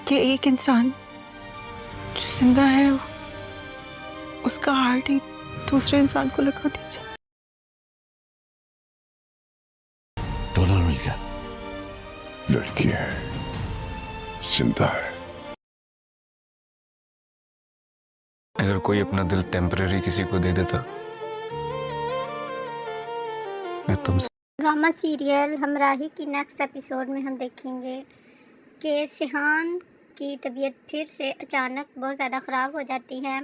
कि एक इंसान जो जिंदा है उसका हार्ट ही दूसरे इंसान को लगा दिया जाए। डॉलर मिल गया। लड़की है, जिंदा है। अगर कोई अपना दिल टेम्पररी किसी को दे देता, मैं तुमसे ड्रामा सीरियल हमराही की नेक्स्ट एपिसोड में हम देखेंगे कि सिहान की तबीयत फिर से अचानक बहुत ज़्यादा ख़राब हो जाती है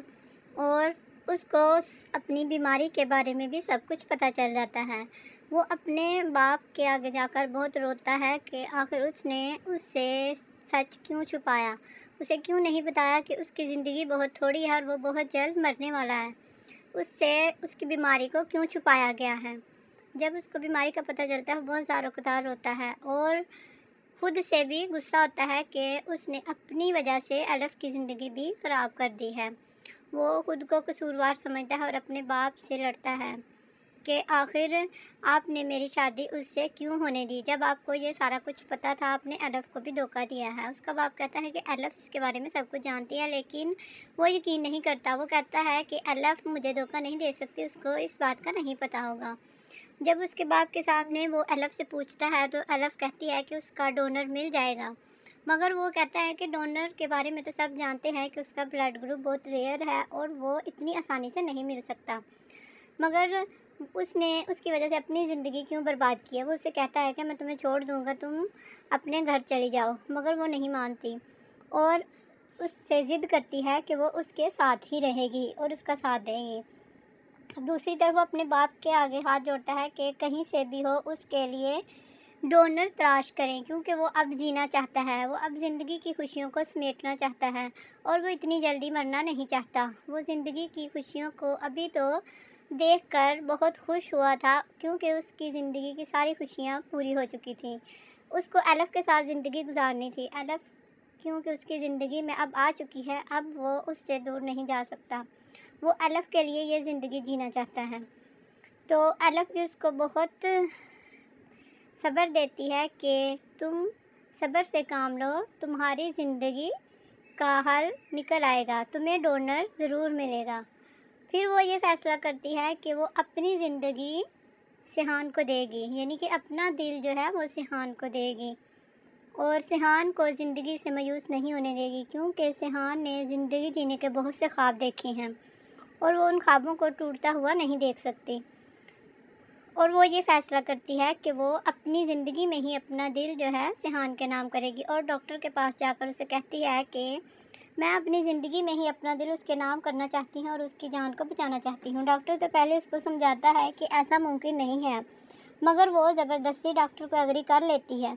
और उसको अपनी बीमारी के बारे में भी सब कुछ पता चल जाता है। वो अपने बाप के आगे जाकर बहुत रोता है कि आखिर उसने उससे सच क्यों छुपाया, उसे क्यों नहीं बताया कि उसकी ज़िंदगी बहुत थोड़ी है और वो बहुत जल्द मरने वाला है। उससे उसकी बीमारी को क्यों छुपाया गया है। जब उसको बीमारी का पता चलता है वो बहुत ज़ारो-कतार रोता है और खुद से भी गुस्सा होता है कि उसने अपनी वजह से एलफ की ज़िंदगी भी ख़राब कर दी है। वो खुद को कसूरवार समझता है और अपने बाप से लड़ता है कि आखिर आपने मेरी शादी उससे क्यों होने दी। जब आपको ये सारा कुछ पता था, आपने एलफ को भी धोखा दिया है। उसका बाप कहता है कि एलफ इसके बारे में सब कुछ जानती है, लेकिन वो यकीन नहीं करता। वो कहता है कि एलफ मुझे धोखा नहीं दे सकती, उसको इस बात का नहीं पता होगा। जब उसके बाप के सामने वो एलफ से पूछता है तो एलफ कहती है कि उसका डोनर मिल जाएगा, मगर वो कहता है कि डोनर के बारे में तो सब जानते हैं कि उसका ब्लड ग्रुप बहुत रेयर है और वो इतनी आसानी से नहीं मिल सकता। मगर उसने उसकी वजह से अपनी ज़िंदगी क्यों बर्बाद की है। वो उसे कहता है कि मैं तुम्हें छोड़ दूँगा, तुम अपने घर चली जाओ, मगर वो नहीं मानती और उससे ज़िद करती है कि वो उसके साथ ही रहेगी और उसका साथ देगी। दूसरी तरफ वो अपने बाप के आगे हाथ जोड़ता है कि कहीं से भी हो उसके लिए डोनर तलाश करें, क्योंकि वो अब जीना चाहता है। वो अब ज़िंदगी की खुशियों को समेटना चाहता है और वो इतनी जल्दी मरना नहीं चाहता। वो ज़िंदगी की खुशियों को अभी तो देखकर बहुत खुश हुआ था, क्योंकि उसकी ज़िंदगी की सारी खुशियाँ पूरी हो चुकी थी। उसको एलफ के साथ ज़िंदगी गुजारनी थी। एलफ क्योंकि उसकी ज़िंदगी में अब आ चुकी है, अब वो उससे दूर नहीं जा सकता। वो एलफ के लिए ये ज़िंदगी जीना चाहता है। तो एलफ भी उसको बहुत सब्र देती है कि तुम सब्र से काम लो, तुम्हारी ज़िंदगी का हल निकल आएगा, तुम्हें डोनर ज़रूर मिलेगा। फिर वो ये फ़ैसला करती है कि वो अपनी ज़िंदगी सिहान को देगी, यानी कि अपना दिल जो है वो सिहान को देगी और सिहान को ज़िंदगी से मायूस नहीं होने देगी, क्योंकि सिहान ने ज़िंदगी जीने के बहुत से ख्वाब देखे हैं और वो उन ख्वाबों को टूटता हुआ नहीं देख सकती। और वो ये फ़ैसला करती है कि वो अपनी ज़िंदगी में ही अपना दिल जो है सिहान के नाम करेगी और डॉक्टर के पास जाकर उसे कहती है कि मैं अपनी ज़िंदगी में ही अपना दिल उसके नाम करना चाहती हूँ और उसकी जान को बचाना चाहती हूँ। डॉक्टर तो पहले उसको समझाता है कि ऐसा मुमकिन नहीं है, मगर वो ज़बरदस्ती डॉक्टर को एग्री कर लेती है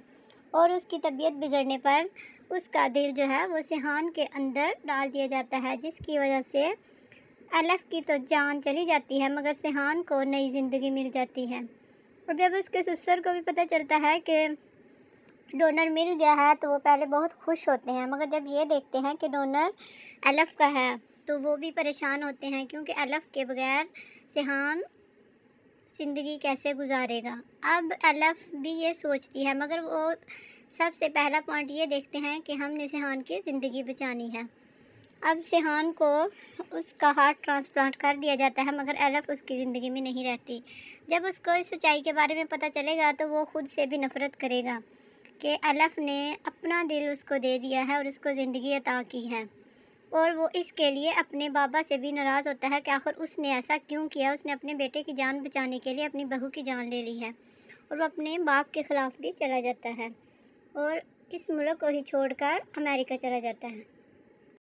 और उसकी तबीयत बिगड़ने पर उसका दिल जो है वो सिहान के अंदर डाल दिया जाता है, जिसकी वजह से एलफ की तो जान चली जाती है मगर सिहान को नई ज़िंदगी मिल जाती है। और जब उसके ससुर को भी पता चलता है कि डोनर मिल गया है तो वो पहले बहुत खुश होते हैं, मगर जब ये देखते हैं कि डोनर एलफ का है तो वो भी परेशान होते हैं, क्योंकि एलफ के बगैर सिहान ज़िंदगी कैसे गुजारेगा। अब एलफ भी ये सोचती है, मगर वो सबसे पहला पॉइंट ये देखते हैं कि हमने सिहान की ज़िंदगी बचानी है। अब सिहान को उसका हार्ट ट्रांसप्लांट कर दिया जाता है, मगर एलफ उसकी ज़िंदगी में नहीं रहती। जब उसको इस सच्चाई के बारे में पता चलेगा तो वो खुद से भी नफ़रत करेगा कि एलफ ने अपना दिल उसको दे दिया है और उसको ज़िंदगी अता की है, और वो इसके लिए अपने बाबा से भी नाराज़ होता है कि आखिर उसने ऐसा क्यों किया। उसने अपने बेटे की जान बचाने के लिए अपनी बहू की जान ले ली है और वो अपने बाप के ख़िलाफ़ भी चला जाता है और इस मुल्क को ही छोड़कर अमेरिका चला जाता है।